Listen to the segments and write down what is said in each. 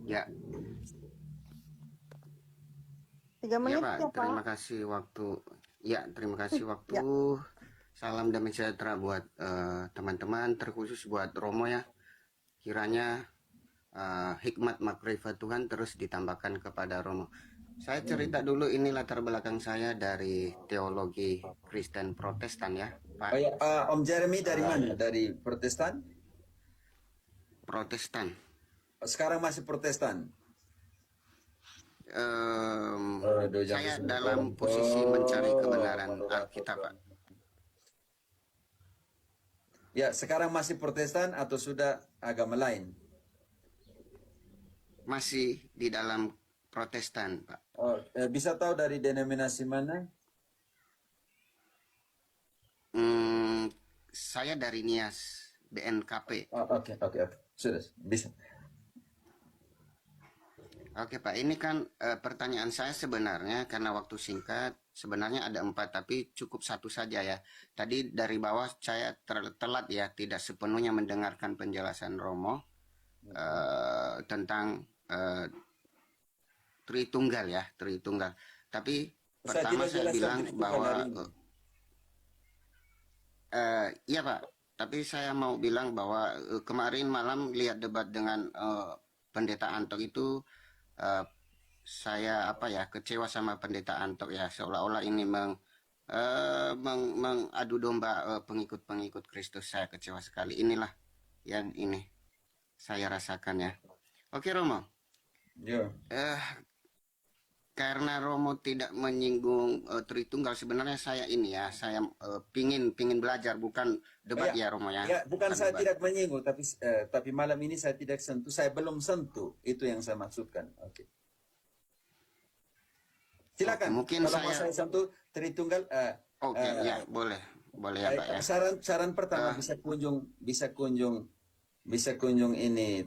Ya, 3 menit Pak. ya, Pak? Terima kasih waktu. Ya, terima kasih waktu. Ya. Salam damai sejahtera buat teman-teman, terkhusus buat Romo ya. Kiranya hikmat makrifat Tuhan terus ditambahkan kepada Romo. Saya cerita Hmm. dulu ini latar belakang saya dari teologi Kristen Protestan ya, Pak. Oh ya, Om Jeremy dari Eh, mana? Dari Protestan? Protestan. Sekarang masih Protestan. Doja Saya Kusuma. dalam posisi mencari kebenaran Alkitab, Pak. Ya, sekarang masih Protestan atau sudah agama lain? Masih di dalam Protestan, Pak. Oh, bisa tahu dari denominasi mana? Saya dari Nias, BNKP. Oh, oke. Sudah, bisa. Oke Pak, ini kan pertanyaan saya sebenarnya karena waktu singkat, sebenarnya ada 4 tapi cukup satu saja ya. Tadi dari bawah saya telat ya, tidak sepenuhnya mendengarkan penjelasan Romo tentang Tritunggal ya, Tritunggal. Tapi Saya pertama tidak saya jelaskan bilang Tritunggal bahwa hari ini. iya Pak, tapi saya mau bilang bahwa kemarin malam lihat debat dengan Pendeta Antok itu eh, saya apa ya kecewa sama Pendeta Antok ya seolah-olah ini mengadu domba pengikut-pengikut Kristus. Saya kecewa sekali. Inilah yang ini saya rasakan ya. Oke Romo, Ya. karena Romo tidak menyinggung Tritunggal sebenarnya saya ini ya saya pingin belajar bukan debat Ya, ya Romo ya, ya, bukan bukan saya debat. tidak menyinggung, tapi malam ini saya tidak sentuh, saya belum sentuh, itu yang saya maksudkan. Oke. Oke Silakan, mungkin kalau mau saya saya sentuh Tritunggal, oke ya boleh boleh ya Pak ya. saran pertama Eh, bisa kunjung ini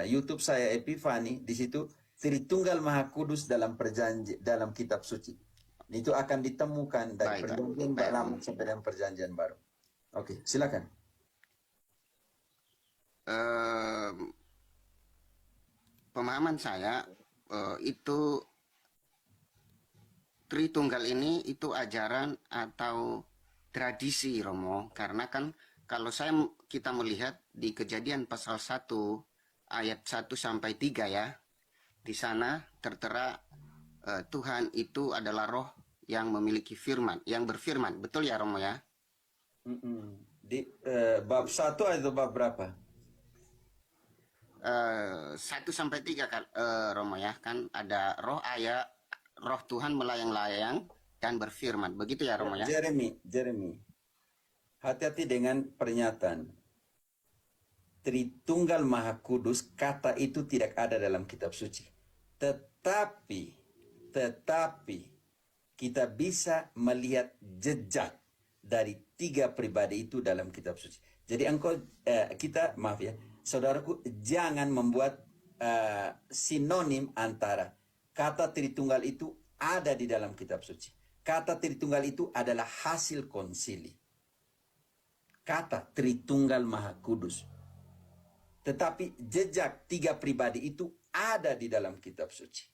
YouTube saya Epifani, di situ Tritunggal Maha Kudus dalam kitab suci. Itu akan ditemukan dari Baik Pak, perjanjian baik lama Romo. sampai dengan perjanjian baru. Oke, silakan. Eh, Pemahaman saya itu Tritunggal ini itu ajaran atau tradisi Romo karena kan kalau kita melihat di Kejadian pasal 1 ayat 1 sampai 3 ya, di sana tertera Tuhan itu adalah roh yang memiliki firman, yang berfirman. Betul ya Romo ya? Di bab 1 atau bab berapa? 1 sampai 3 kan Romo ya, kan ada roh Tuhan melayang-layang dan berfirman. Begitu ya Romo ya? Jeremy, hati-hati dengan pernyataan Tritunggal Maha Kudus, kata itu tidak ada dalam kitab suci. Tetapi kita bisa melihat jejak dari 3 pribadi itu dalam kitab suci. Jadi maaf ya, saudaraku, jangan membuat sinonim antara kata Tritunggal itu ada di dalam kitab suci. Kata Tritunggal itu adalah hasil konsili. Kata Tritunggal Maha Kudus. Tetapi jejak 3 pribadi itu ada di dalam kitab suci.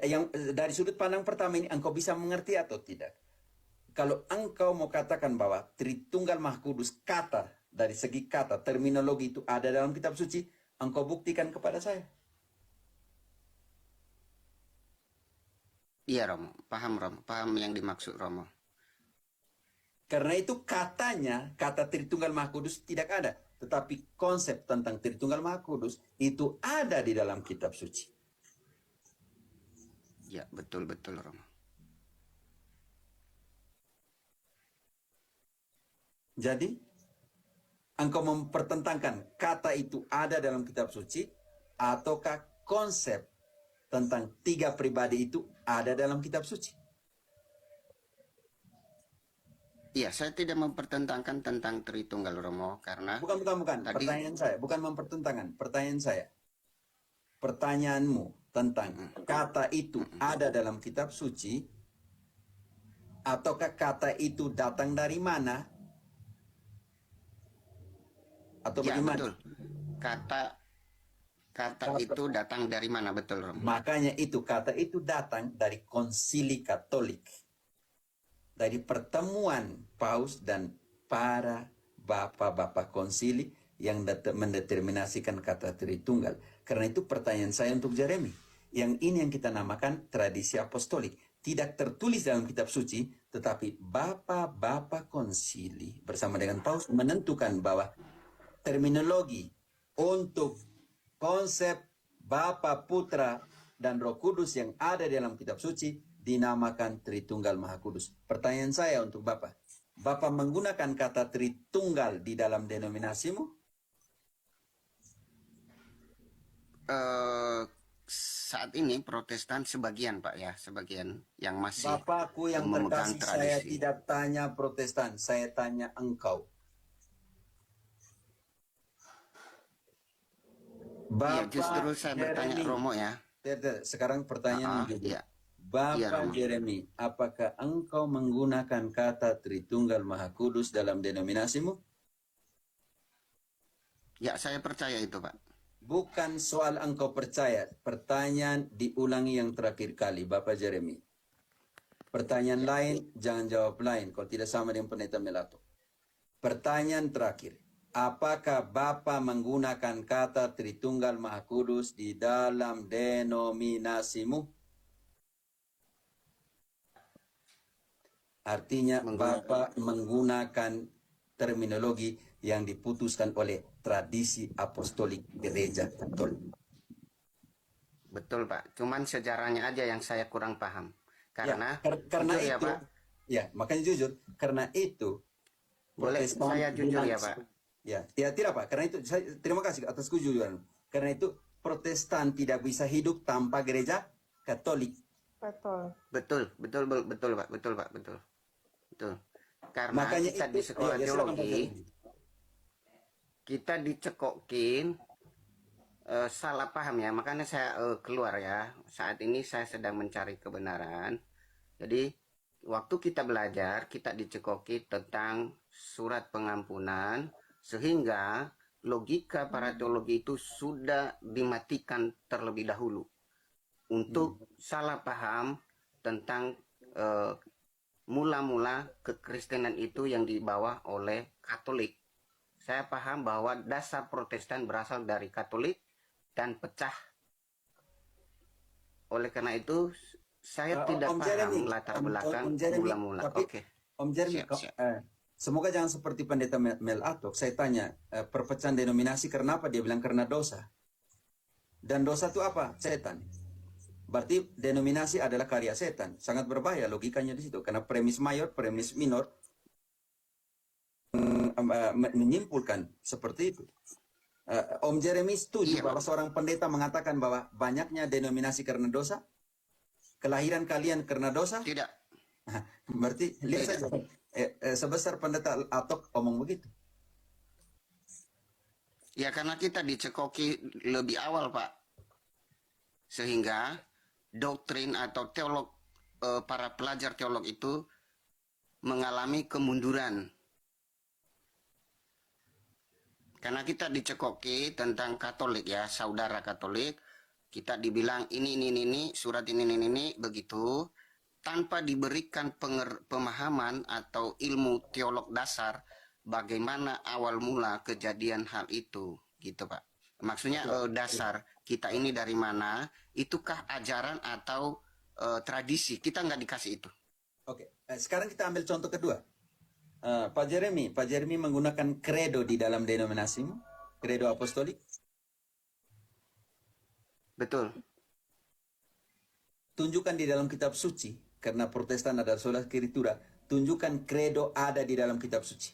Yang dari sudut pandang pertama ini engkau bisa mengerti atau tidak? Kalau engkau mau katakan bahwa Tritunggal Maha Kudus, kata dari segi kata terminologi itu ada dalam kitab suci, engkau buktikan kepada saya. Iya Romo, paham Romo, paham yang dimaksud Romo. Karena itu kata Tritunggal Maha Kudus tidak ada. Tetapi konsep tentang Tritunggal Maha Kudus itu ada di dalam kitab suci. Ya betul-betul Romo. Jadi, engkau mempertentangkan kata itu ada dalam kitab suci, ataukah konsep tentang 3 pribadi itu ada dalam kitab suci? Iya, saya tidak mempertentangkan tentang Tritunggal Romo karena Bukan. tadi Pertanyaan saya, bukan mempertentangkan. Pertanyaan saya, pertanyaanmu tentang kata itu ada dalam kitab suci, ataukah kata itu datang dari mana, atau ya bagaimana? betul. Kata Kata itu datang dari mana, betul, Romo? Makanya itu kata itu datang dari konsili Katolik. Dari pertemuan Paus dan para bapak-bapak konsili yang mendeterminasikan kata Tritunggal. Karena itu pertanyaan saya untuk Jeremy. Yang ini yang kita namakan tradisi apostolik. Tidak tertulis dalam kitab suci, tetapi bapak-bapak konsili bersama dengan Paus menentukan bahwa terminologi untuk konsep Bapa, Putra, dan Roh Kudus yang ada dalam kitab suci dinamakan Tritunggal Maha Kudus. Pertanyaan saya untuk Bapak. Bapak menggunakan kata Tritunggal di dalam denominasimu? Saat ini Protestan sebagian, Pak, ya, sebagian yang masih Bapakku yang memegang terkasih, saya tradisi. tidak tanya Protestan, saya tanya engkau. Iya, Bapak justru saya bertanya Jeremy. Romo ya. Sekarang pertanyaan jujur. Iya. Bapak Iya, Romo. Jeremy, apakah engkau menggunakan kata Tritunggal Maha Kudus dalam denominasimu? Ya, saya percaya itu, Pak. Bukan soal engkau percaya. Pertanyaan diulangi yang terakhir kali, Bapak Jeremy. Pertanyaan lain, jangan jawab lain. Kalau tidak sama dengan Pendeta Melato. Pertanyaan terakhir. Apakah Bapak menggunakan kata Tritunggal Maha Kudus di dalam denominasimu? Artinya Bapak menggunakan terminologi yang diputuskan oleh tradisi apostolik gereja Katolik. Betul, Pak. Cuman sejarahnya aja yang saya kurang paham. Karena karena jujur itu, ya, Pak. Ya, makanya jujur, karena itu Boleh Protestan saya jujur bilang- ya, Pak? Ya, tidak Pak. Karena itu terima kasih atas kejujuran. Karena itu Protestan tidak bisa hidup tanpa gereja Katolik. Betul. Betul, Pak. Betul. Karena Makanya kita itu di sekolah silakan, Pak teologi, Jeremy. kita dicekokin salah paham ya. Makanya saya keluar ya. Saat ini saya sedang mencari kebenaran. Jadi waktu kita belajar, kita dicekoki tentang surat pengampunan, sehingga logika para teologi itu sudah dimatikan terlebih dahulu untuk salah paham tentang mula-mula kekristenan itu yang dibawa oleh Katolik. Saya paham bahwa dasar Protestan berasal dari Katolik dan pecah. Oleh karena itu saya tidak Om paham Jeremy, latar Om belakang Jeremy, mula-mula. tapi Oke. Om Jeremy, Siap. semoga jangan seperti Pendeta Mel Atok. Saya tanya, perpecahan denominasi kenapa? Dia bilang karena dosa. Dan dosa itu apa? Setan. Berarti denominasi adalah karya setan. Sangat berbahaya logikanya di situ. Karena premis mayor, premis minor menyimpulkan seperti itu. Om Jeremy setuju Iya, bahwa seorang pendeta mengatakan bahwa banyaknya denominasi karena dosa? Kelahiran kalian karena dosa? Tidak. Berarti lihat saja. Sebesar pendeta Atok omong begitu. Ya karena kita dicekoki lebih awal, Pak. Sehingga doktrin atau teolog, para pelajar teolog itu mengalami kemunduran. Karena kita dicekoki tentang Katolik ya, saudara Katolik. Kita dibilang ini, surat ini, begitu. Tanpa diberikan pemahaman atau ilmu teolog dasar bagaimana awal mula kejadian hal itu, gitu Pak. Maksudnya dasar kita ini dari mana, itukah ajaran atau tradisi, kita nggak dikasih itu. Oke, sekarang kita ambil contoh kedua. Pak Jeremy menggunakan kredo di dalam denominasimu, kredo apostolik. Betul. Tunjukkan di dalam kitab suci, karena Protestan adalah sola Escritura, tunjukkan kredo ada di dalam kitab suci.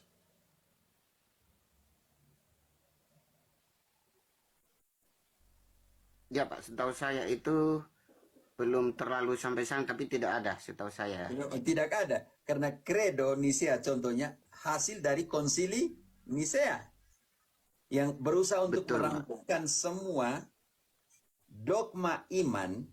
Ya Pak, setahu saya itu belum terlalu sampai sana, tapi tidak ada setahu saya. Tidak ada, karena kredo Nisea contohnya hasil dari konsili Nisea yang berusaha untuk Betul, Pak. merangkumkan semua dogma iman,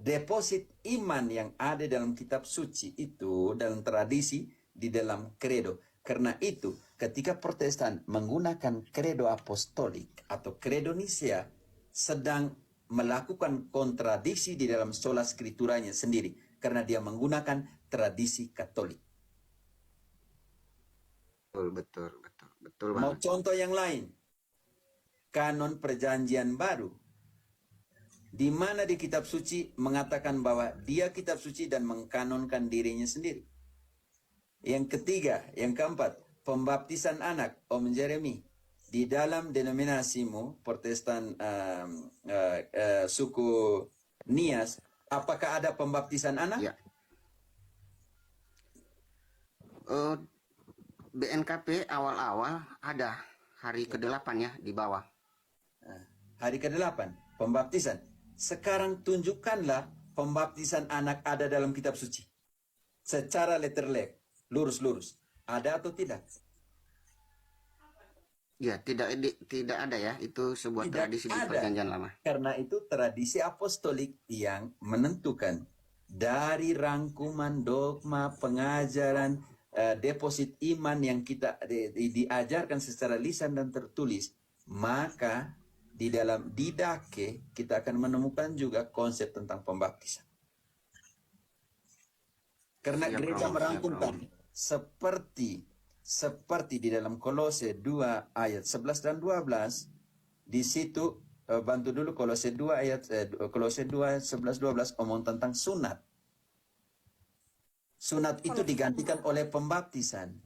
deposit iman yang ada dalam kitab suci itu, dalam tradisi, di dalam kredo. Karena itu, ketika Protestan menggunakan kredo apostolik atau kredo Nisea, sedang melakukan kontradiksi di dalam sola scripturanya sendiri karena dia menggunakan tradisi Katolik. Betul Mau banget. contoh yang lain, kanon Perjanjian Baru, di mana di kitab suci mengatakan bahwa dia kitab suci dan mengkanonkan dirinya sendiri. Yang ketiga, yang keempat, pembaptisan anak, Om Jeremy. Di dalam denominasimu, Protestan suku Nias, apakah ada pembaptisan anak? Ya. BNKP awal-awal ada hari ke-8 ya di bawah. Hari ke-8, pembaptisan. Sekarang tunjukkanlah pembaptisan anak ada dalam kitab suci. Secara letterlek, lurus-lurus. Ada atau tidak? Ya, tidak ada ya. Itu sebuah Tidak tradisi di ada. Perjanjian Lama. Karena itu tradisi apostolik yang menentukan dari rangkuman dogma, pengajaran, deposit iman yang kita diajarkan secara lisan dan tertulis, maka di dalam Didache kita akan menemukan juga konsep tentang pembaptisan. Karena Siap, gereja Romo, merangkumkan siap, seperti di dalam Kolose 2 ayat 11 dan 12, di situ bantu dulu Kolose 2 ayat Kolose 2 11 12 omong tentang sunat. Sunat itu digantikan oleh pembaptisan.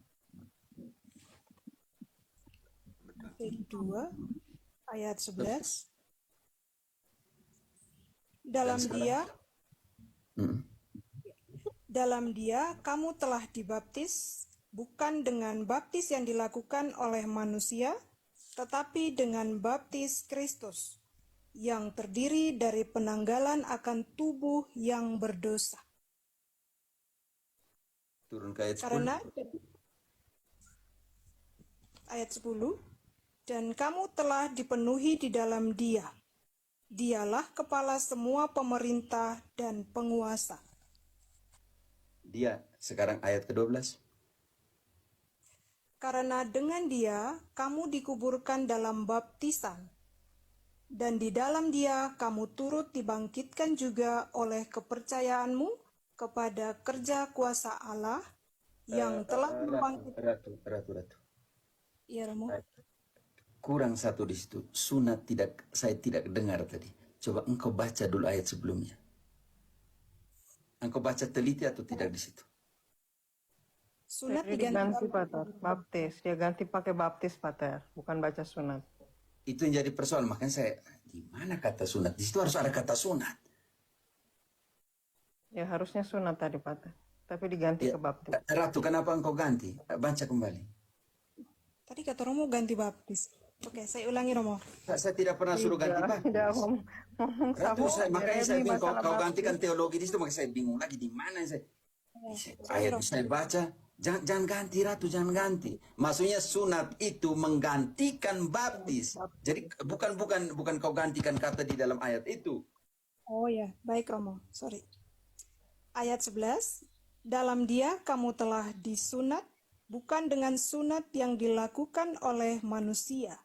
2 ayat 11. Dalam dia kamu telah dibaptis, bukan dengan baptis yang dilakukan oleh manusia, tetapi dengan baptis Kristus, yang terdiri dari penanggalan akan tubuh yang berdosa. Turun ke ayat 10. Karena ayat 10, dan kamu telah dipenuhi di dalam Dia. Dialah kepala semua pemerintah dan penguasa. Dia sekarang ayat ke-12. Karena dengan Dia kamu dikuburkan dalam baptisan, dan di dalam Dia kamu turut dibangkitkan juga oleh kepercayaanmu kepada kerja kuasa Allah yang telah membangkitkan. Ratu. Ya, Romo. Kurang satu di situ. Sunat saya tidak dengar tadi. Coba engkau baca dulu ayat sebelumnya. Engkau baca teliti atau tidak di situ? Sunat Jadi diganti, Pater. Baptis. Dia ganti pakai baptis, Pater. Bukan baca sunat. Itu yang jadi persoalan. Makanya saya, di mana kata sunat? Di situ harus ada kata sunat. Ya harusnya sunat tadi, Pater. Tapi diganti Ya, ke baptis. Ratu, kenapa engkau ganti? Baca kembali. Tadi kata Romo ganti baptis. Oke, saya ulangi, Romo. Saya tidak pernah suruh ganti baptis. Tidak ngomong Ratu, makanya saya bingung. Kau masalah gantikan teologi di situ, makanya saya bingung lagi. Di mana saya? Ayat saya baca. Jangan ganti, Ratu, jangan ganti. Maksudnya sunat itu menggantikan baptis. Jadi bukan kau gantikan kata di dalam ayat itu. Oh ya, baik Romo. Sorry. Ayat 11. Dalam Dia kamu telah disunat, bukan dengan sunat yang dilakukan oleh manusia,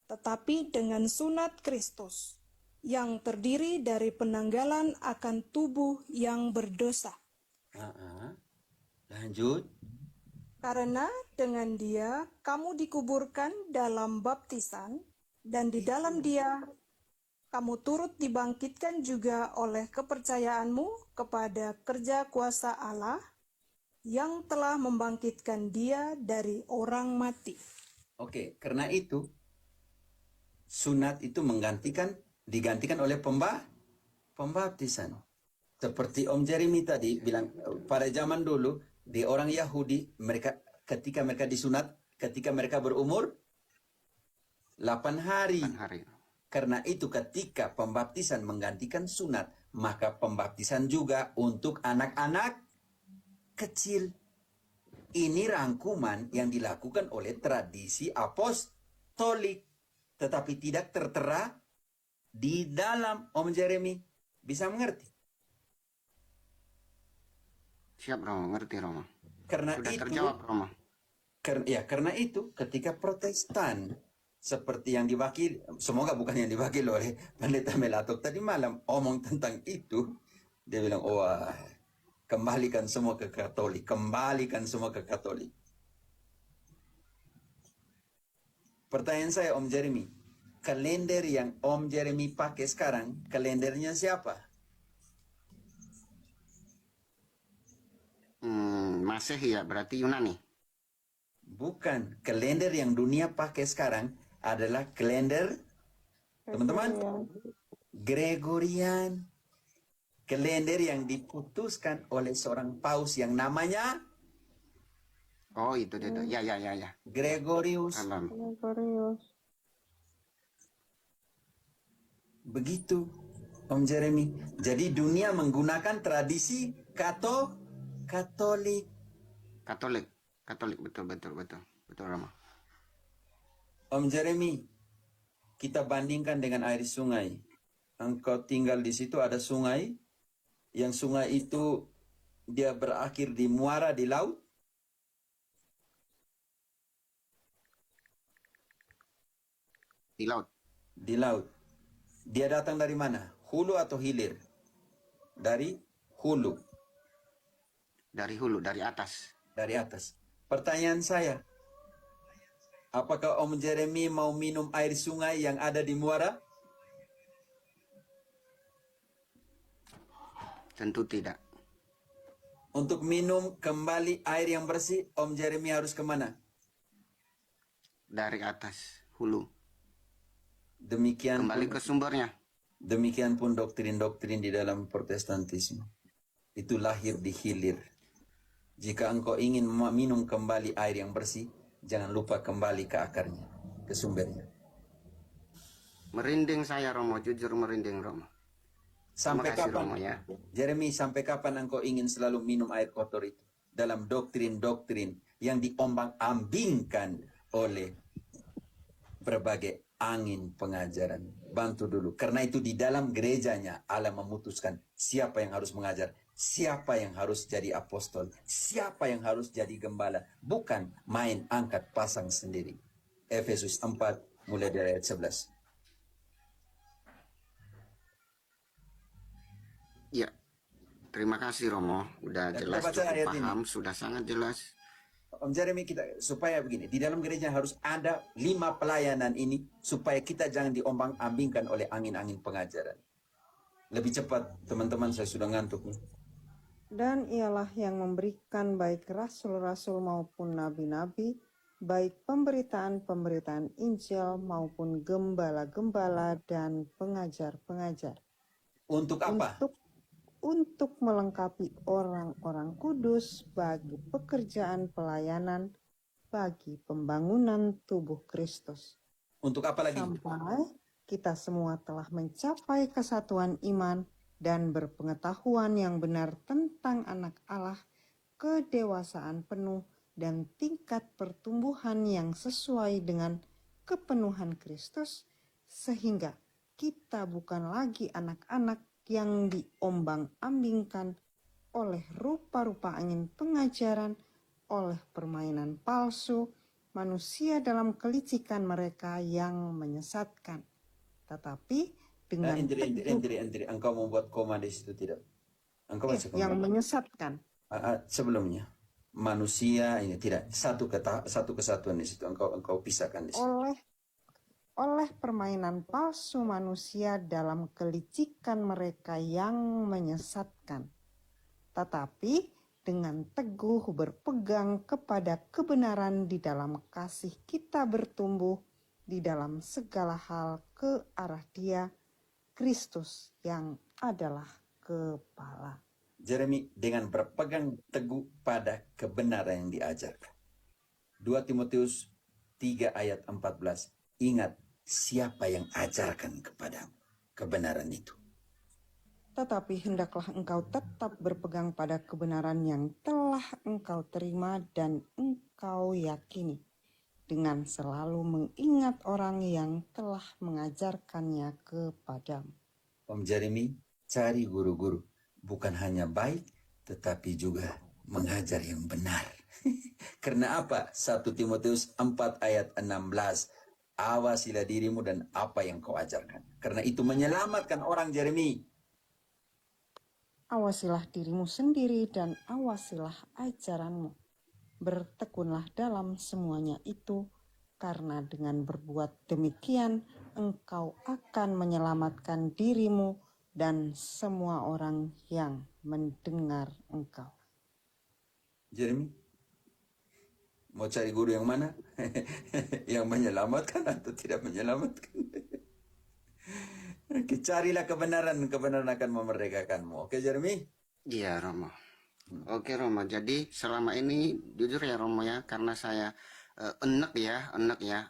tetapi dengan sunat Kristus, yang terdiri dari penanggalan akan tubuh yang berdosa. Lanjut. Karena dengan Dia kamu dikuburkan dalam baptisan, dan di dalam Dia kamu turut dibangkitkan juga oleh kepercayaanmu kepada kerja kuasa Allah yang telah membangkitkan Dia dari orang mati. Oke, karena itu sunat itu digantikan oleh pembaptisan. Seperti Om Jeremy tadi bilang, pada zaman dulu di orang Yahudi, ketika mereka disunat, ketika mereka berumur 8 hari. Karena itu ketika pembaptisan menggantikan sunat, maka pembaptisan juga untuk anak-anak kecil. Ini rangkuman yang dilakukan oleh tradisi apostolik, tetapi tidak tertera di dalam. Om Jeremy bisa mengerti? Siap, Romo. Ngerti, Romo. Karena Sudah itu, terjawab, Romo. karena itu ketika Protestan seperti yang diwakili, semoga bukan yang diwakili oleh Pendeta Melato tadi malam omong tentang itu. Dia bilang, wah, kembalikan semua ke Katolik, kembalikan semua ke Katolik. Pertanyaan saya, Om Jeremy, kalender yang Om Jeremy pakai sekarang, kalendernya siapa? Masehi ya, berarti Yunani. Bukan, kalender yang dunia pakai sekarang adalah kalender, teman-teman, Gregorian. Kalender yang diputuskan oleh seorang paus yang namanya Oh, itu. Ya. Gregorius. Paham. Gregorius. Begitu, Om Jeremy. Jadi dunia menggunakan tradisi Katolik. Katolik, betul, Romo. Om Jeremy, kita bandingkan dengan air sungai. Engkau tinggal di situ, ada sungai. Yang sungai itu dia berakhir di muara di laut. Di laut. Dia datang dari mana? Hulu atau hilir? Dari hulu. Dari hulu, dari atas. Dari atas. Pertanyaan saya, apakah Om Jeremy mau minum air sungai yang ada di muara? Tentu tidak. Untuk minum kembali air yang bersih, Om Jeremy harus kemana? Dari atas, hulu. Demikian Kembali ke sumbernya. Demikian pun doktrin-doktrin di dalam Protestantisme. Itu lahir di hilir. Jika engkau ingin minum kembali air yang bersih, jangan lupa kembali ke akarnya, ke sumbernya. Merinding saya, Romo. Jujur merinding, Romo. Sampai Terima kasih, kapan, Romo, ya. Jeremy, sampai kapan engkau ingin selalu minum air kotor itu? Dalam doktrin-doktrin yang diombang-ambingkan oleh berbagai angin pengajaran. Bantu dulu. Karena itu di dalam gerejanya Allah memutuskan siapa yang harus mengajar, siapa yang harus jadi apostol, siapa yang harus jadi gembala. Bukan main angkat pasang sendiri. Efesus 4 mulai dari ayat 11. Ya, terima kasih, Romo. Udah Kita jelas, baca cukup ayat paham, sudah sangat jelas. Om Jeremy, kita supaya begini, di dalam gereja harus ada 5 pelayanan ini supaya kita jangan diombang-ambingkan oleh angin-angin pengajaran. Lebih cepat, teman-teman, saya sudah ngantuk nih. Dan ialah yang memberikan baik rasul-rasul maupun nabi-nabi, baik pemberitaan-pemberitaan Injil maupun gembala-gembala dan pengajar-pengajar. Untuk apa? Untuk melengkapi orang-orang kudus bagi pekerjaan pelayanan bagi pembangunan tubuh Kristus. Untuk apa lagi? Sampai kita semua telah mencapai kesatuan iman dan berpengetahuan yang benar tentang anak Allah, kedewasaan penuh dan tingkat pertumbuhan yang sesuai dengan kepenuhan Kristus, sehingga kita bukan lagi anak-anak yang diombang-ambingkan oleh rupa-rupa angin pengajaran, oleh permainan palsu, manusia dalam kelicikan mereka yang menyesatkan. Tetapi dengan Indri, engkau membuat koma di situ tidak? Engkau baca kembali. yang menyesatkan. Sebelumnya, manusia ini tidak satu kesatuan di situ. Engkau pisahkan di situ. Oleh permainan palsu manusia dalam kelicikan mereka yang menyesatkan. Tetapi dengan teguh berpegang kepada kebenaran di dalam kasih kita bertumbuh di dalam segala hal ke arah Dia, Kristus yang adalah kepala. Jeremy, dengan berpegang teguh pada kebenaran yang diajarkan. 2 Timotius 3 ayat 14. Ingat, siapa yang ajarkan kepadamu kebenaran itu. Tetapi hendaklah engkau tetap berpegang pada kebenaran yang telah engkau terima dan engkau yakini, dengan selalu mengingat orang yang telah mengajarkannya kepadamu. Om Jeremy, cari guru-guru. Bukan hanya baik, tetapi juga mengajar yang benar. Karena apa? 1 Timotius 4 ayat 16. awasilah dirimu dan apa yang kau ajarkan. Karena itu menyelamatkan orang, Jeremy. Awasilah dirimu sendiri dan awasilah ajaranmu. Bertekunlah dalam semuanya itu, karena dengan berbuat demikian engkau akan menyelamatkan dirimu dan semua orang yang mendengar engkau. Jeremy, mau cari guru yang mana? Yang menyelamatkan atau tidak menyelamatkan? Oke, carilah kebenaran, kebenaran akan memerdekakanmu. Oke, Jeremy? Iya, Romo. Oke, Romo. Jadi selama ini jujur ya, Romo ya, karena saya enek ya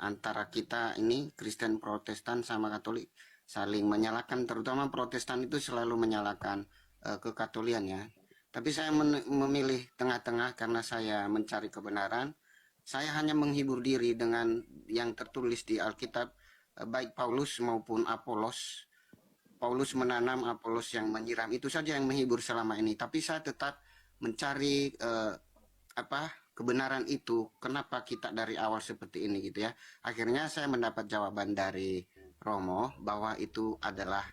antara kita ini Kristen Protestan sama Katolik saling menyalahkan, terutama Protestan itu selalu menyalahkan kekatolian ya. Tapi saya memilih tengah-tengah karena saya mencari kebenaran. Saya hanya menghibur diri dengan yang tertulis di Alkitab, baik Paulus maupun Apolos. Paulus menanam, Apolos yang menyiram. Itu saja yang menghibur selama ini. Tapi saya tetap mencari kebenaran itu. Kenapa kita dari awal seperti ini gitu ya. Akhirnya saya mendapat jawaban dari Romo bahwa itu adalah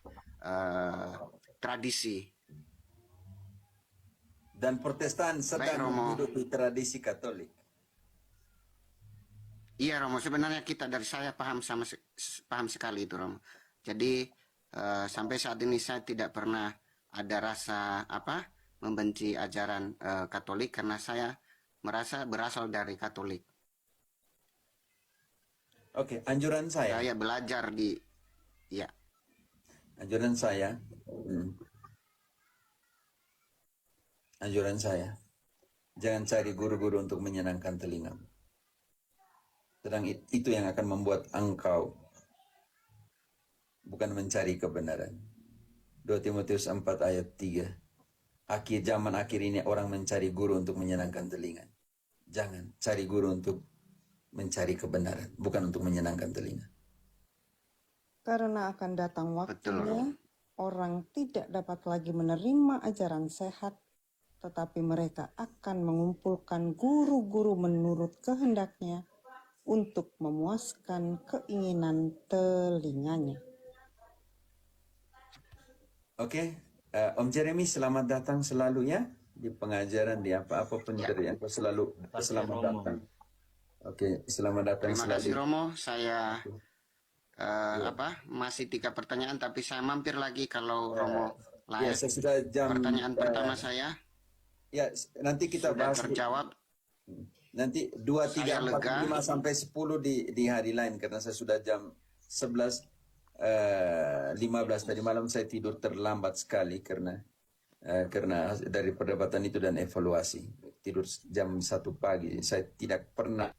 tradisi. Dan Protestan sedang menghidupi tradisi Katolik. Iya, Romo, sebenarnya kita dari saya paham sekali itu, Romo. Jadi sampai saat ini saya tidak pernah ada rasa membenci ajaran Katolik karena saya merasa berasal dari Katolik. Oke, anjuran saya. Saya belajar ya. Anjuran saya. Anjuran saya. Jangan cari guru-guru untuk menyenangkan telingamu. Sedang itu yang akan membuat engkau bukan mencari kebenaran. 2 Timotius 4 ayat 3. Zaman akhir ini orang mencari guru untuk menyenangkan telinga. Jangan cari guru untuk mencari kebenaran, bukan untuk menyenangkan telinga. Karena akan datang waktunya, Betul. orang tidak dapat lagi menerima ajaran sehat, tetapi mereka akan mengumpulkan guru-guru menurut kehendaknya untuk memuaskan keinginan telinganya. Oke, Om Jeremy, selamat datang selalu ya di pengajaran, di apa-apa pun yang selalu selamat datang. Oke, selamat datang Terima selalu. kasih, Romo. Saya masih 3 pertanyaan, tapi saya mampir lagi kalau Romo Ya, layak. sesudah jam Pertanyaan pertama saya ya, nanti kita sudah bahas terjawab. nanti 2, 3, Saya 4, lega. 5 sampai 10 di hari lain karena saya sudah jam 11:15 tadi malam saya tidur terlambat sekali karena dari perdebatan itu dan evaluasi. Tidur jam 1 pagi. Saya tidak pernah.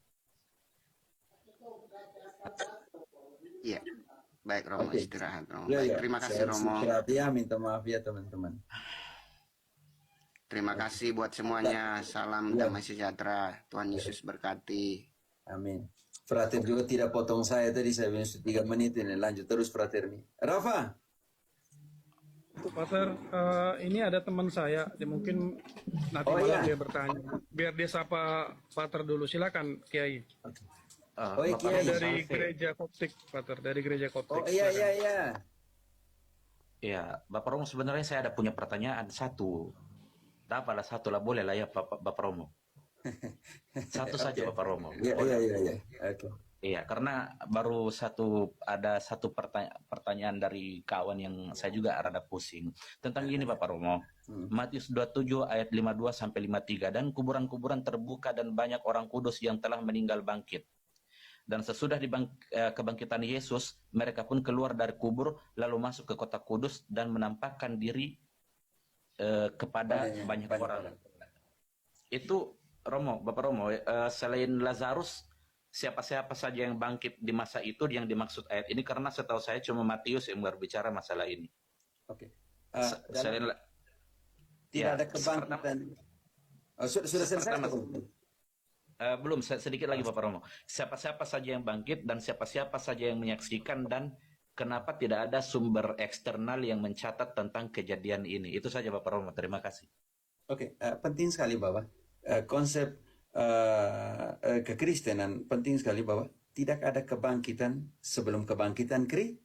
Iya. Baik, Romo, Oke. istirahat, Romo. Ya, Baik, ya. terima kasih, Saya Romo. istirahat ya, minta maaf ya teman-teman. Terima kasih buat semuanya. Salam damai sejahtera. Tuhan Yesus berkati. Amin. Frater juga tidak potong saya tadi, saya bilang 3 menit ini. Lanjut terus, Frater nih. Rafa. Pater, ini ada teman saya, dia mungkin nanti malam dia bertanya. Biar dia sapa Pater dulu, silakan Kiai. Kiai. Dari gereja Koptik, Pater, dari gereja Koptik. Iya. Ya, Bapak Romo, sebenarnya saya ada punya pertanyaan satu. Dapatlah satu lah, boleh lah ya Bapak Romo. Satu saja Bapak Romo. Iya. Oke. Iya, karena baru ada satu pertanyaan dari kawan yang saya juga rada pusing. Tentang ini Bapak Romo. Matius 27 ayat 52 sampai 53, dan kuburan-kuburan terbuka dan banyak orang kudus yang telah meninggal bangkit. Dan sesudah kebangkitan Yesus, mereka pun keluar dari kubur lalu masuk ke kota kudus dan menampakkan diri kepada banyak orang. Itu Romo, Bapak Romo, selain Lazarus, siapa-siapa saja yang bangkit di masa itu yang dimaksud ayat ini, karena setahu saya cuma Matius yang berbicara masalah ini. Oke. Tidak ada kebangkitan. Sudah selesai. Belum, sedikit lagi Bapak Romo. Siapa-siapa saja yang bangkit dan siapa-siapa saja yang menyaksikan, dan kenapa tidak ada sumber eksternal yang mencatat tentang kejadian ini. Itu saja Bapak Romo, terima kasih. Oke, penting sekali Bapak. Konsep kekristenan penting sekali Bapak. tidak ada kebangkitan sebelum kebangkitan Kristus.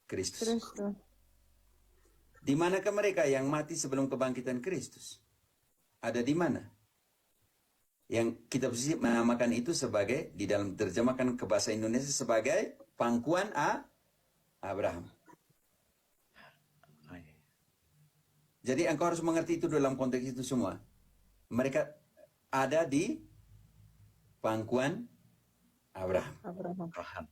Kristus. Di manakah mereka yang mati sebelum kebangkitan Kristus? Ada di mana? Yang kitab suci menamakan itu sebagai, di dalam terjemahkan ke bahasa Indonesia sebagai pangkuan Abraham. Jadi engkau harus mengerti itu dalam konteks itu semua. Mereka ada di pangkuan Abraham. Paham.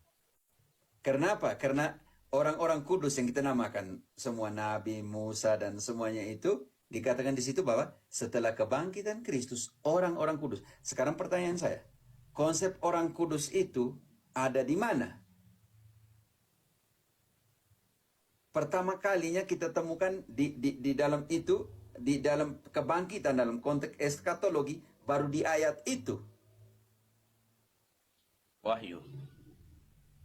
Kenapa? Karena orang-orang kudus yang kita namakan semua Nabi, Musa dan semuanya itu dikatakan di situ bahwa setelah kebangkitan Kristus orang-orang kudus. Sekarang pertanyaan saya, konsep orang kudus itu ada di mana? Pertama kalinya kita temukan di dalam itu, di dalam kebangkitan dalam konteks eskatologi baru di ayat itu. Wahyu.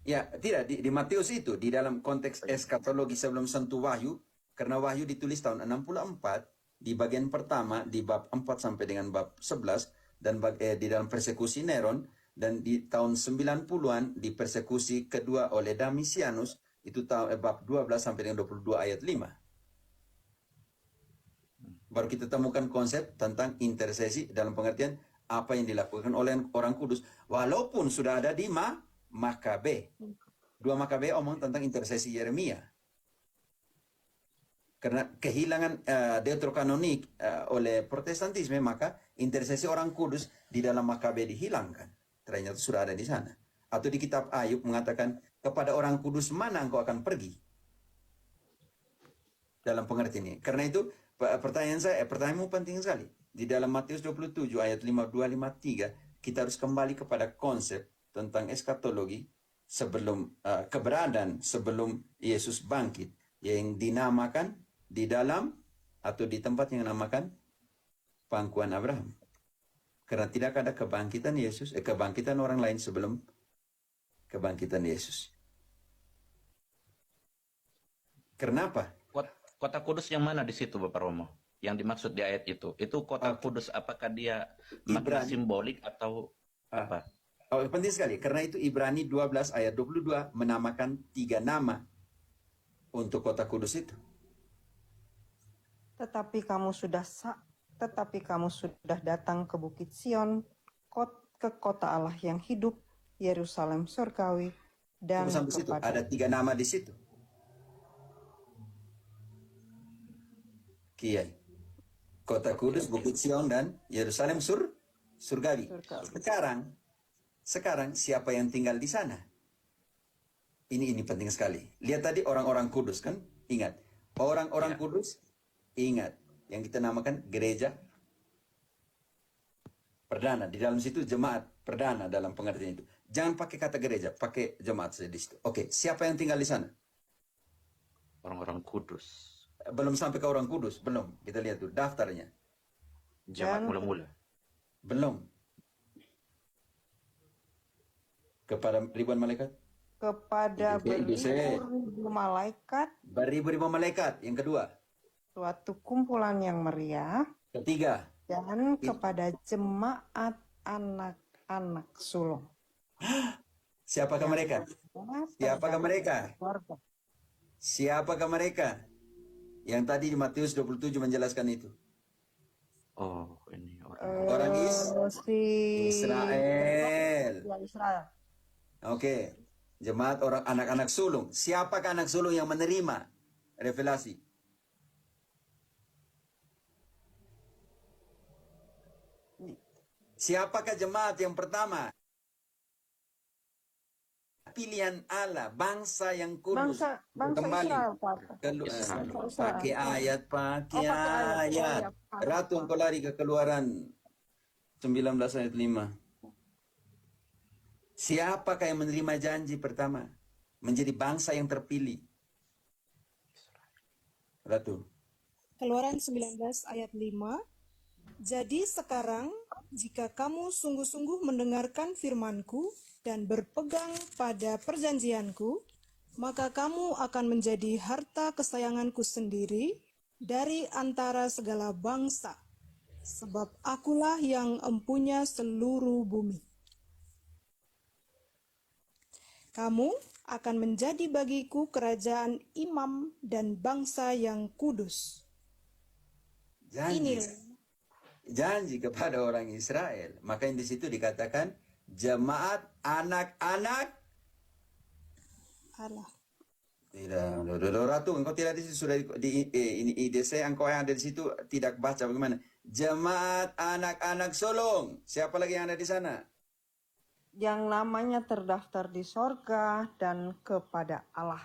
Ya, tidak di Matius itu di dalam konteks eskatologi sebelum sentuh Wahyu, karena Wahyu ditulis tahun 64 di bagian pertama di bab 4 sampai dengan bab 11 dan di dalam persekusi Neron, dan di tahun 90-an di persekusi kedua oleh Domitianus itu bab 12 sampai dengan 22 ayat 5. Baru kita temukan konsep tentang intercesi dalam pengertian apa yang dilakukan oleh orang kudus walaupun sudah ada di Makabe. 2 Makabe omong tentang intercesi Yeremia. Karena kehilangan deuterokanonik oleh Protestantisme, maka intercesi orang kudus di dalam Makabe dihilangkan. Ternyata sudah ada di sana. Atau di kitab Ayub mengatakan, kepada orang kudus mana engkau akan pergi? Dalam pengertian ini. Karena itu pertanyaanmu penting sekali. Di dalam Matius 27 ayat 52-53, kita harus kembali kepada konsep tentang eskatologi sebelum keberadaan sebelum Yesus bangkit, yang dinamakan di dalam atau di tempat yang dinamakan pangkuan Abraham. Karena tidak ada kebangkitan Yesus, kebangkitan orang lain sebelum kebangkitan Yesus. Kenapa? Kota Kudus yang mana di situ Bapak Romo? Yang dimaksud di ayat itu? Itu kota Kudus apakah dia makna simbolik atau apa? Penting sekali. Karena itu Ibrani 12 ayat 22 menamakan 3 nama untuk kota Kudus itu. Tetapi kamu sudah datang ke Bukit Sion, ke kota Allah yang hidup, Yerusalem surgawi, dan sampai situ ada 3 nama di situ. Kiai. Kota Kudus, Bukit Sion, dan Yerusalem surgawi. Sekarang siapa yang tinggal di sana? Ini penting sekali. Lihat tadi orang-orang kudus kan? Ingat. Orang-orang kudus, ingat. Yang kita namakan gereja perdana. Di dalam situ jemaat perdana dalam pengertian itu. Jangan pakai kata gereja, pakai jemaat saja di situ. Oke, siapa yang tinggal di sana? Orang-orang kudus. Belum sampai ke orang kudus, belum. Kita lihat tuh daftarnya. Jemaat mula-mula. Belum. Kepada ribuan malaikat? Kepada beribu-ribu malaikat. Beribu-ribu malaikat. Yang kedua? Suatu kumpulan yang meriah. Ketiga? Dan kepada jemaat anak-anak sulung. Siapakah mereka? Siapakah mereka? Siapakah mereka? Yang tadi di Matius 27 menjelaskan itu. Oh, ini orang Israel. Israel. Oke. Jemaat orang anak-anak sulung. Siapakah anak sulung yang menerima revelasi? Siapakah jemaat yang pertama? Pilihan Allah, bangsa yang kudus. Bangsa Kembali. Israel, Pak. Pakai ayat. Ayat. Ratu engkau lari ke Keluaran 19 ayat 5. Siapakah yang menerima janji pertama? Menjadi bangsa yang terpilih. Ratu. Keluaran 19 ayat 5. Jadi sekarang, jika kamu sungguh-sungguh mendengarkan firman-Ku dan berpegang pada perjanjian-Ku, maka kamu akan menjadi harta kesayangan-Ku sendiri dari antara segala bangsa, sebab Akulah yang empunya seluruh bumi. Kamu akan menjadi bagiku kerajaan imam dan bangsa yang kudus. Janji. Inilah Janji kepada orang Israel. Makanya di situ dikatakan jemaat anak-anak. Allah. Tidak, Ratu, engkau tidak di situ, sudah ini IDC, engkau yang ada di situ tidak baca bagaimana? Jemaat anak-anak sulung. Siapa lagi yang ada di sana? Yang namanya terdaftar di sorga dan kepada Allah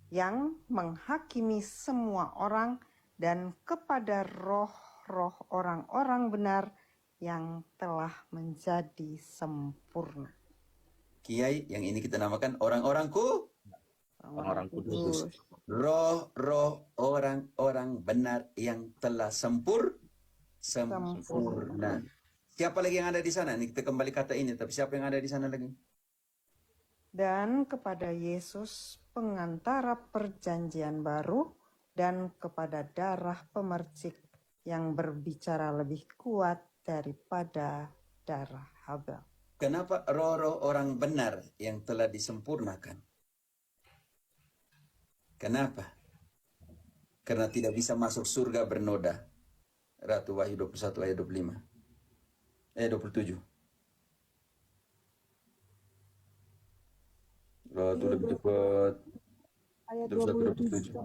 yang menghakimi semua orang dan kepada roh-roh orang-orang benar yang telah menjadi sempurna. Kiai, yang ini kita namakan orang-orangku. Orang-orang kudus. Roh-roh orang-orang benar yang telah sempurna. Siapa lagi yang ada di sana? Ini kita kembali kata ini, tapi siapa yang ada di sana lagi? Dan kepada Yesus pengantara perjanjian baru dan kepada darah pemercik yang berbicara lebih kuat daripada darah Habel. Kenapa roh-roh orang benar yang telah disempurnakan? Kenapa? Karena tidak bisa masuk surga bernoda. Ratu Wahyu 21 ayat 25. 27. Ratu lebih cepat. Ayat 27.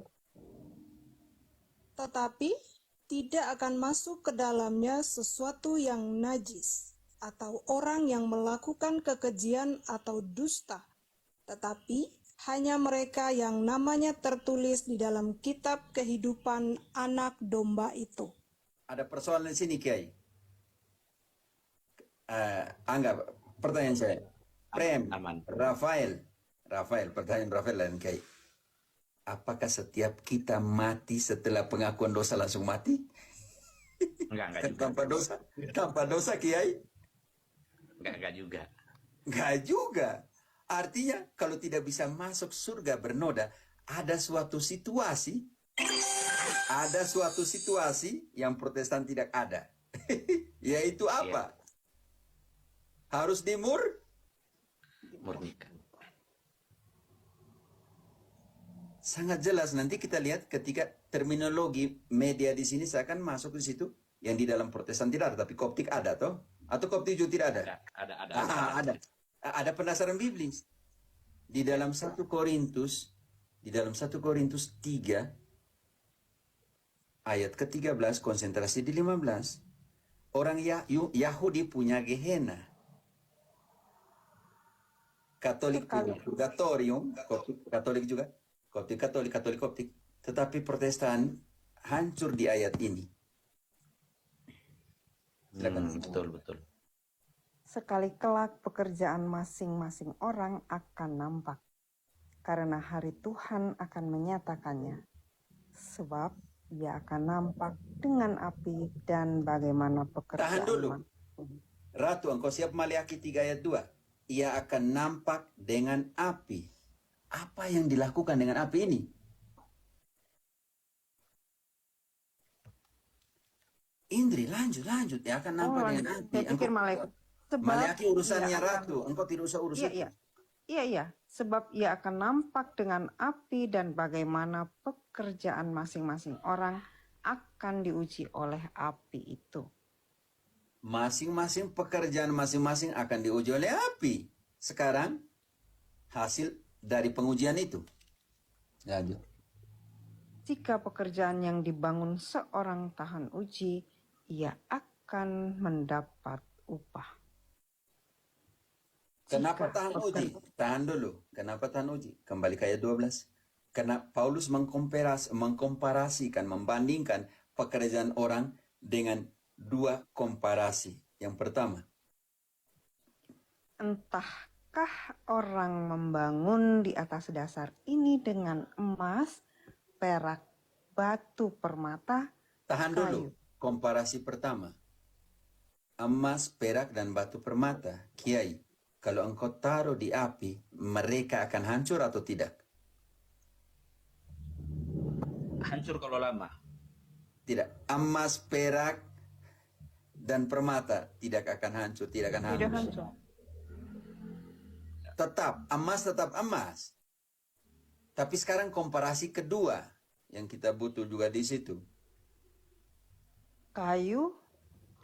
Tetapi tidak akan masuk ke dalamnya sesuatu yang najis, atau orang yang melakukan kekejian atau dusta, tetapi hanya mereka yang namanya tertulis di dalam kitab kehidupan anak domba itu. Ada persoalan di sini, Kiai. Anggap pertanyaan saya. Prem, Aman. Rafael, pertanyaan Rafael dan Kiai. Apakah setiap kita mati setelah pengakuan dosa langsung mati? Enggak juga. Tanpa dosa, Kiai? Enggak juga. Enggak juga. Artinya kalau tidak bisa masuk surga bernoda, ada suatu situasi yang Protestan tidak ada. Yaitu apa? Harus Murnikan. sangat jelas. Nanti kita lihat ketika terminologi media di sini seakan masuk di situ. Yang di dalam Protestan tidak ada, tapi Koptik ada toh? Atau Koptik juga tidak ada? Ada. Ada penasaran biblis. Di dalam 1 Korintus 3 ayat ke-13 konsentrasi di 15. Orang Yahudi punya Gehenna. Katolik punya purgatorium, Katolik juga. Koptik. Tetapi Protestan hancur di ayat ini. Silakan. Betul. Sekali kelak pekerjaan masing-masing orang akan nampak, karena hari Tuhan akan menyatakannya. Sebab ia akan nampak dengan api dan bagaimana pekerjaan. Tahan dulu. Ratu, engkau siap Maliaki 3 ayat 2. Ia akan nampak dengan api. Apa yang dilakukan dengan api ini? Indri, lanjut. Ia akan nampak dengan api. Saya pikir malaikat. Maliaki urusannya Ratu. Engkau tidak usah urus itu. Iya. Sebab ia akan nampak dengan api dan bagaimana pekerjaan masing-masing orang akan diuji oleh api itu. Masing-masing pekerjaan masing-masing akan diuji oleh api. Sekarang hasil dari pengujian itu. Lanjut. Jika pekerjaan yang dibangun seorang tahan uji, ia akan mendapat upah. Kenapa tahan uji? Tahan dulu. Kenapa tahan uji? Kembali ke ayat 12. Karena Paulus mengkomparasikan, membandingkan pekerjaan orang dengan 2 komparasi. Yang pertama, Entahkah orang membangun di atas dasar ini dengan emas, perak, batu permata, tahan dulu. Komparasi pertama. Emas, perak, dan batu permata. Kiai, kalau engkau taruh di api, mereka akan hancur atau tidak? Hancur kalau lama. Tidak. Emas, perak, dan permata tidak akan hancur, tidak akan Tidak hangus. hancur. tetap emas. Tapi sekarang komparasi kedua yang kita butuh juga di situ. Kayu,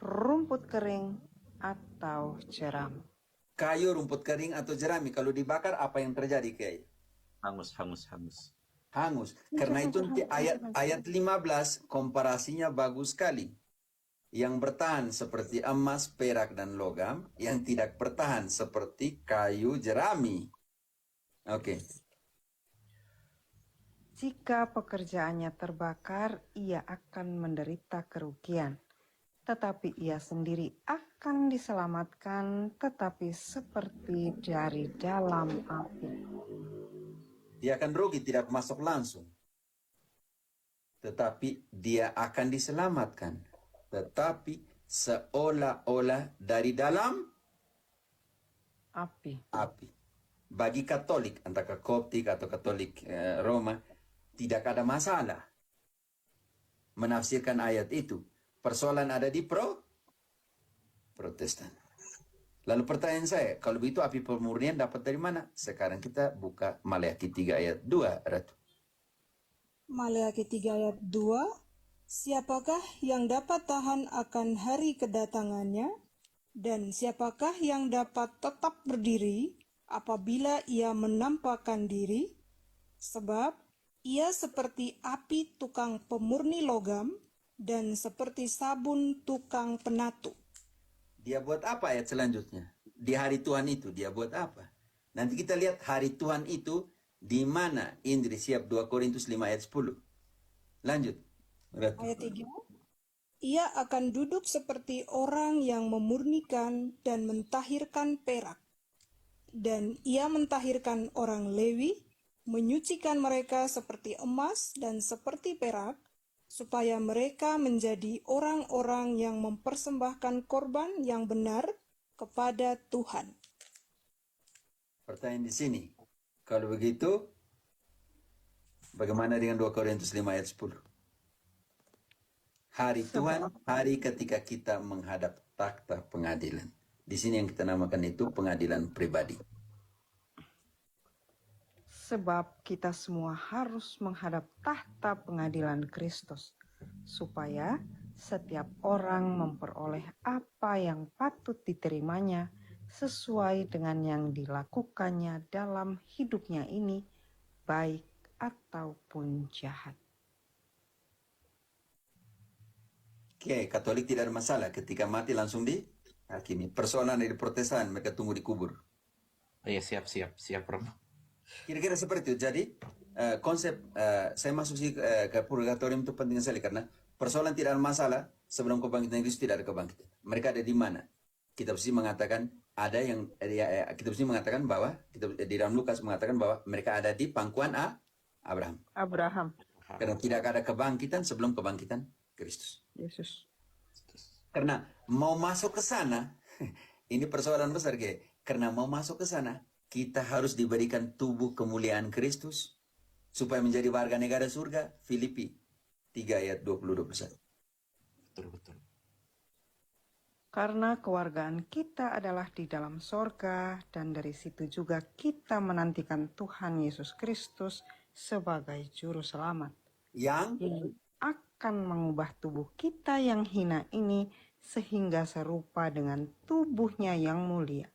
rumput kering, atau jerami. Kayu, rumput kering, atau jerami. Kalau dibakar, apa yang terjadi, Kiai? Hangus. Hangus. Karena itu nanti ayat 15 komparasinya bagus sekali. Yang bertahan seperti emas, perak, dan logam. Yang tidak bertahan seperti kayu, jerami. Oke. Jika pekerjaannya terbakar, ia akan menderita kerugian. Tetapi ia sendiri akan diselamatkan, tetapi seperti dari dalam api. Dia akan rugi, tidak masuk langsung. Tetapi dia akan diselamatkan. Tetapi seolah-olah dari dalam Api. api. Bagi Katolik, entah Koptik atau Katolik Roma, tidak ada masalah menafsirkan ayat itu. Persoalan ada di Protestan. Lalu pertanyaan saya, kalau begitu api pemurnian dapat dari mana? Sekarang kita buka Maleakhi 3 ayat 2, Ratu. Maleakhi 3 ayat 2, siapakah yang dapat tahan akan hari kedatangannya? Dan siapakah yang dapat tetap berdiri apabila ia menampakkan diri? Sebab ia seperti api tukang pemurni logam dan seperti sabun tukang penatu. Dia buat apa ayat selanjutnya? Di hari Tuhan itu dia buat apa? Nanti kita lihat hari Tuhan itu di mana. Indri, siap 2 Korintus 5 ayat 10. Lanjut, Ratu. Ayat 3, ia akan duduk seperti orang yang memurnikan dan mentahirkan perak. Dan ia mentahirkan orang Lewi, menyucikan mereka seperti emas dan seperti perak, supaya mereka menjadi orang-orang yang mempersembahkan korban yang benar kepada Tuhan. Pertanyaan di sini. Kalau begitu, bagaimana dengan 2 Korintus 5 ayat 10? Hari Tuhan, hari ketika kita menghadap takhta pengadilan. Di sini yang kita namakan itu pengadilan pribadi. Sebab kita semua harus menghadap tahta pengadilan Kristus, supaya setiap orang memperoleh apa yang patut diterimanya sesuai dengan yang dilakukannya dalam hidupnya ini, baik ataupun jahat. Oke, Katolik tidak ada masalah. Ketika mati langsung dihakimi. Persoalan dari Protestan, mereka tunggu dikubur. Oh iya, siap, Romo. Kira-kira seperti itu. Jadi konsep saya masuk ke purgatorium itu penting sekali karena persoalan tidak ada masalah sebelum kebangkitan Kristus tidak ada kebangkitan. Mereka ada di mana? Kitab suci mengatakan ada yang kitab suci mengatakan bahwa di dalam Lukas mengatakan bahwa mereka ada di pangkuan Abraham. Karena tidak ada kebangkitan sebelum kebangkitan Kristus. Yesus. Karena mau masuk ke sana, ini persoalan besar, karena mau masuk ke sana, kita harus diberikan tubuh kemuliaan Kristus supaya menjadi warga negara surga. Filipi 3 ayat 20-21. Betul. Karena kewargaan kita adalah di dalam sorga, dan dari situ juga kita menantikan Tuhan Yesus Kristus sebagai Juru Selamat. Yang Akan mengubah tubuh kita yang hina ini sehingga serupa dengan tubuhnya yang mulia,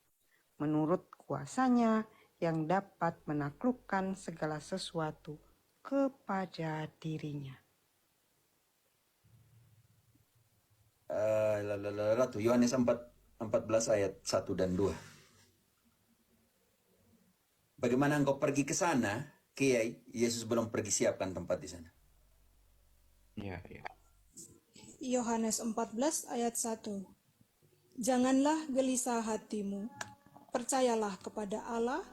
menurut kuasanya yang dapat menaklukkan segala sesuatu kepada dirinya. Ratu Yohanes 14 ayat 1 dan 2. Bagaimana engkau pergi ke sana, Kiai? Yesus belum pergi siapkan tempat di sana. Iya. Yohanes 14 ayat 1. Janganlah gelisah hatimu, percayalah kepada Allah,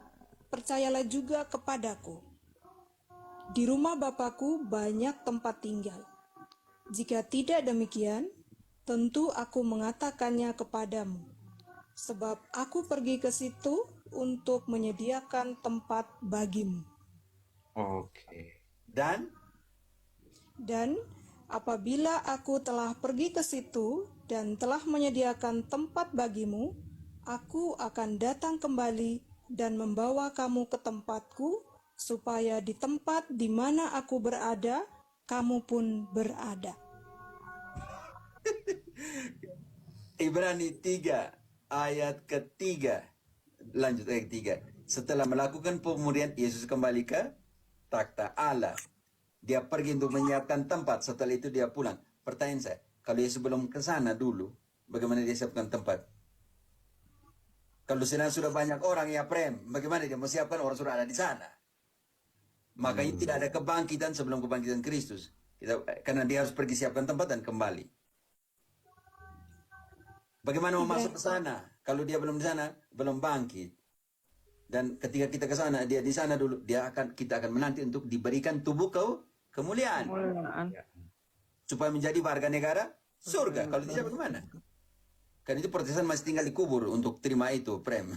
percayalah juga kepadaku. Di rumah Bapakku banyak tempat tinggal. Jika tidak demikian, tentu aku mengatakannya kepadamu. Sebab aku pergi ke situ untuk menyediakan tempat bagimu. Oke. Dan apabila aku telah pergi ke situ dan telah menyediakan tempat bagimu, aku akan datang kembali dan membawa kamu ke tempatku, supaya di tempat di mana aku berada, kamu pun berada. Ibrani 3 ayat ketiga. Lanjut ayat ketiga. Setelah melakukan pemurian, Yesus kembali ke takhta Allah. Dia pergi untuk menyiapkan tempat. Setelah itu dia pulang. Pertanyaan saya, kalau Yesus belum ke sana dulu, bagaimana dia siapkan tempat? Kalau sana sudah banyak orang, ya Prem, bagaimana dia mau siapkan orang sudah ada di sana? Makanya tidak ada kebangkitan sebelum kebangkitan Kristus. Karena dia harus pergi siapkan tempat dan kembali. Bagaimana mau masuk ke sana? Kalau dia belum di sana, belum bangkit. Dan ketika kita ke sana, dia di sana dulu, kita akan menanti untuk diberikan tubuh kemuliaan. Supaya menjadi warga negara surga. Kalau tidak bagaimana? Kan itu Protestan masih tinggal di kubur untuk terima itu, Prem.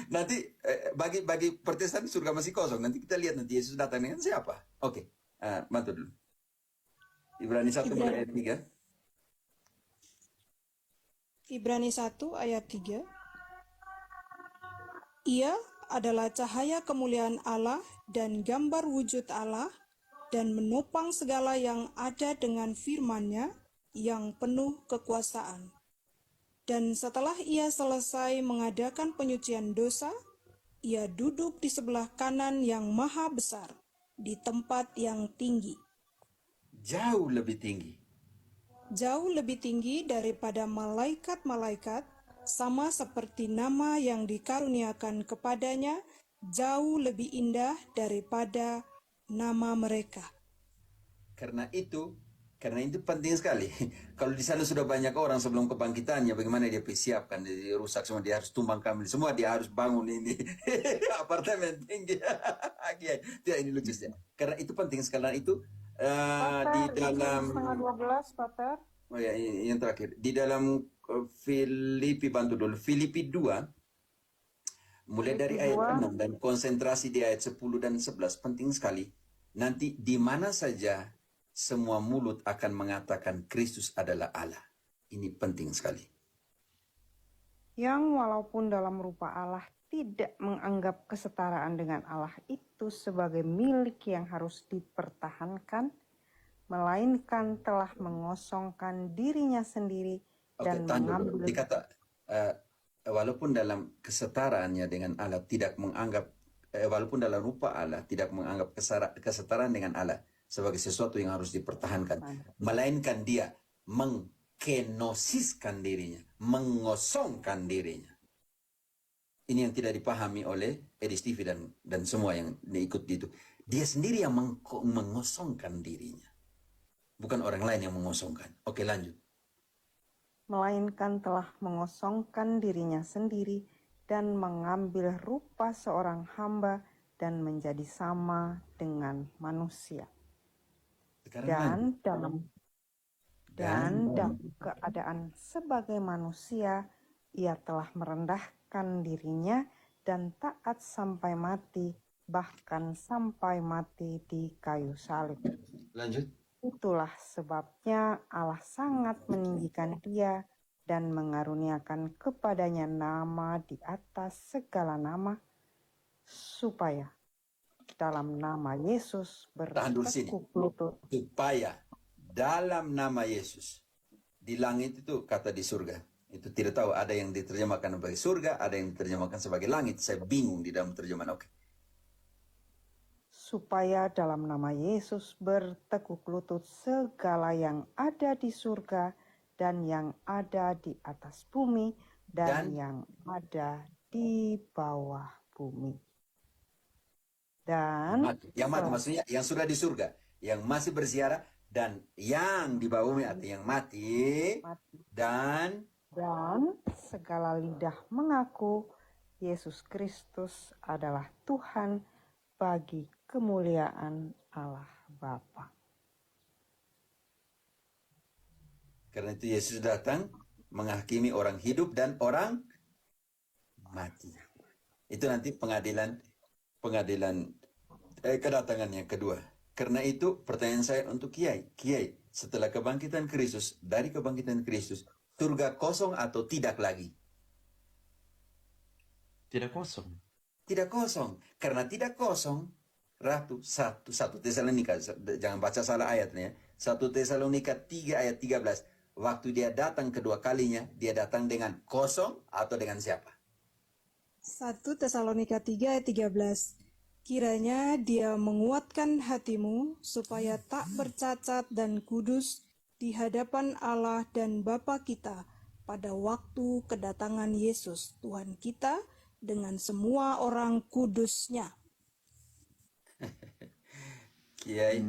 Nanti bagi Protestan surga masih kosong. Nanti kita lihat nanti Yesus datang dengan siapa. Oke, bantu dulu. Ibrani 1 mulai ayat 3. Ibrani 1 ayat 3. Ia adalah cahaya kemuliaan Allah dan gambar wujud Allah, dan menopang segala yang ada dengan firman-Nya yang penuh kekuasaan. Dan setelah ia selesai mengadakan penyucian dosa, ia duduk di sebelah kanan yang maha besar, di tempat yang tinggi. Jauh lebih tinggi. Jauh lebih tinggi daripada malaikat-malaikat, sama seperti nama yang dikaruniakan kepadanya, jauh lebih indah daripada nama mereka. Karena itu penting sekali. Kalau di sana sudah banyak orang sebelum kebangkitannya, bagaimana dia persiapkan? Dia rusak semua, dia harus tumbang kami semua, dia harus bangun ini apartemen tinggi. Tidak, ini lucu saja. Karena itu penting sekali. Itu di dalam 11:30, Pater. Oh ya, ini yang terakhir. Di dalam Filipi, bantu dulu. Filipi 2, mulai dari ayat 6 dan konsentrasi di ayat 10 dan 11, penting sekali. Nanti di mana saja semua mulut akan mengatakan Kristus adalah Allah. Ini penting sekali. Yang walaupun dalam rupa Allah tidak menganggap kesetaraan dengan Allah itu sebagai milik yang harus dipertahankan, melainkan telah mengosongkan dirinya sendiri dan mengambil. Dikata walaupun dalam kesetaraannya dengan Allah tidak menganggap, walaupun dalam rupa Allah tidak menganggap kesetaraan dengan Allah sebagai sesuatu yang harus dipertahankan, melainkan dia mengkenosiskan dirinya, mengosongkan dirinya. Ini yang tidak dipahami oleh Edi Stevie dan semua yang diikut itu. Dia sendiri yang mengosongkan dirinya, bukan orang lain yang mengosongkan. Oke, lanjut. Melainkan telah mengosongkan dirinya sendiri dan mengambil rupa seorang hamba dan menjadi sama dengan manusia. Dan dalam keadaan sebagai manusia, ia telah merendahkan dirinya dan taat sampai mati, bahkan sampai mati di kayu salib. Lanjut. Itulah sebabnya Allah sangat meninggikan dia dan mengaruniakan kepadanya nama di atas segala nama, supaya dalam nama Yesus bertekuk lutut. Supaya dalam nama Yesus. Di langit itu kata di surga. Itu tidak tahu, ada yang diterjemahkan sebagai surga, ada yang diterjemahkan sebagai langit. Saya bingung di dalam terjemahan. Oke. Supaya dalam nama Yesus bertekuk lutut segala yang ada di surga dan yang ada di atas bumi dan yang ada di bawah bumi. Dan yang mati, maksudnya yang sudah di surga, yang masih berziarah, dan yang di bawah bumi atau yang mati. Dan segala lidah mengaku Yesus Kristus adalah Tuhan bagi kemuliaan Allah Bapa. Karena itu Yesus datang menghakimi orang hidup dan orang mati. Itu nanti pengadilan kedatangan yang kedua. Karena itu pertanyaan saya untuk Kiai, setelah kebangkitan Kristus, dari kebangkitan Kristus, surga kosong atau tidak lagi? Tidak kosong. Tidak kosong. Karena tidak kosong, Ratu, satu Tesalonika, jangan baca salah ayatnya. 1 Tesalonika 3 ayat 13. Waktu dia datang kedua kalinya, dia datang dengan kosong atau dengan siapa? 1 Tesalonika 3 ayat 13. Kiranya dia menguatkan hatimu supaya tak bercacat dan kudus di hadapan Allah dan Bapa kita pada waktu kedatangan Yesus Tuhan kita dengan semua orang kudusnya. Kiai,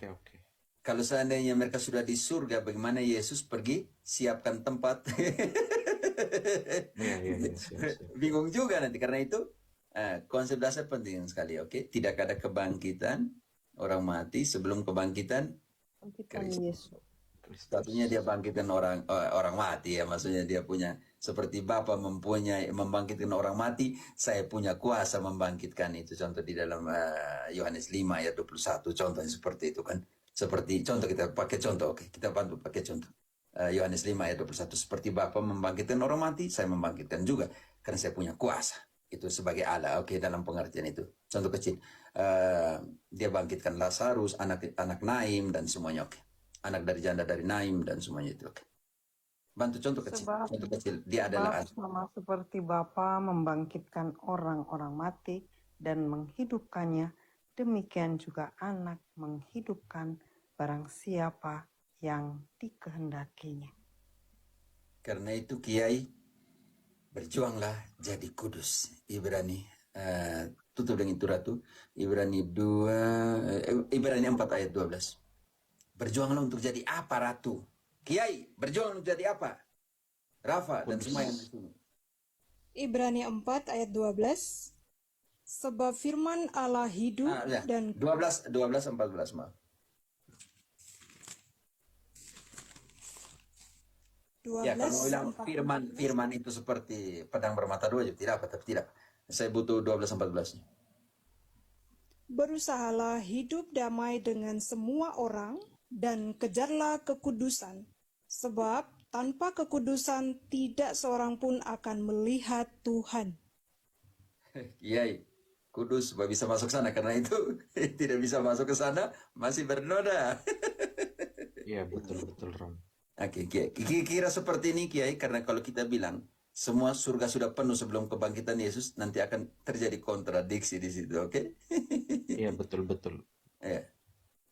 Oke. kalau seandainya mereka sudah di surga, bagaimana Yesus pergi siapkan tempat? Iya. Siap. Bingung juga nanti. Karena itu konsep dasar penting sekali. Oke, tidak ada kebangkitan orang mati sebelum kebangkitan Bangkitkan Kristus. Yesus. Satunya dia bangkitkan orang mati ya, maksudnya dia punya seperti Bapa membangkitkan orang mati, saya punya kuasa membangkitkan itu. Contoh di dalam Yohanes 5 ayat 21, contohnya seperti itu kan. Seperti contoh, kita pakai contoh, oke, kita bantu pakai contoh. Yohanes 5 ayat 21, seperti Bapa membangkitkan orang mati, saya membangkitkan juga karena saya punya kuasa. Itu sebagai Allah, oke, dalam pengertian itu. Contoh kecil, dia bangkitkan Lazarus, anak Naim dan semuanya, oke. Anak dari janda dari Naim dan semuanya itu, oke. Bantu contoh kecil. Contoh kecil, dia adalah Sebab sama seperti Bapa membangkitkan orang-orang mati dan menghidupkannya, demikian juga anak menghidupkan barang siapa yang dikehendakinya. Karena itu Kiai, berjuanglah jadi kudus. Ibrani tutup dengan itu Ratu. Ibrani 4 ayat 12. Berjuanglah untuk jadi apa, Ratu? Kiai, berjuang untuk jadi apa? Rafa dan semua yang di sini. Ibrani 4 ayat 12. Sebab firman Allah hidup Ya. dan 12 14, maaf. 12 Ya, kalau bilang 14. firman itu seperti pedang bermata dua, tidak apa, tapi tidak. Saya butuh 12-14-nya. Berusahalah hidup damai dengan semua orang dan kejarlah kekudusan, sebab tanpa kekudusan tidak seorang pun akan melihat Tuhan. Kiai, kudus supaya bisa masuk sana, karena itu tidak bisa masuk ke sana masih bernoda. Iya, betul Rom. Oke, Kiai. Kira seperti ini Kiai, karena kalau kita bilang semua surga sudah penuh sebelum kebangkitan Yesus, nanti akan terjadi kontradiksi di situ, oke? Iya, betul. Ya.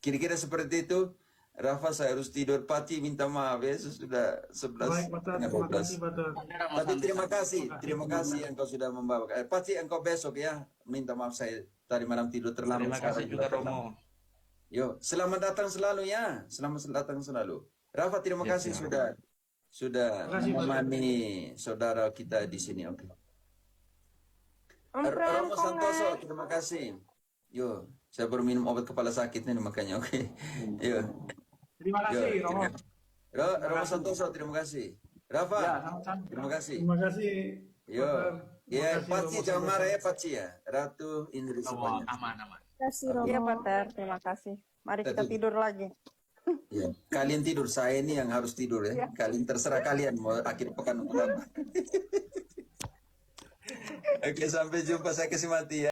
Kira-kira seperti itu. Rafa, saya harus tidur. Pati, minta maaf ya, sudah 11. Baik, Batar. Terima kasih, Batar. Tapi terima kasih engkau sudah membawa. Pati, engkau besok ya. Minta maaf saya tadi malam tidur terlambat. Terima kasih Sekarang juga terlambat. Romo. Yo, selamat datang selalu ya. Selamat datang selalu. Rafa, terima kasih sudah Terima kasih, menemani saudara kita di sini. Oke. Romo Santoso, terima kasih. Yo, saya baru minum obat kepala sakit nih makanya, oke. Yo. Terima kasih, Romo. Romo Santoso, terima kasih. Rafa, Ya, sama-sama. terima kasih. Terima kasih. Yo. Batar. Terima Ya, kasih, Paci Romo jangan Santoso. marah ya, Paci ya. Ratu Indri semuanya. Aman. Kasih Iya, Romo. Pater, terima kasih. Mari kita Betul. tidur lagi. Ya. Kalian tidur, saya ini yang harus tidur ya. Kalian terserah kalian mau akhir pekan atau apa. Oke, sampai jumpa, saya kasih mati ya.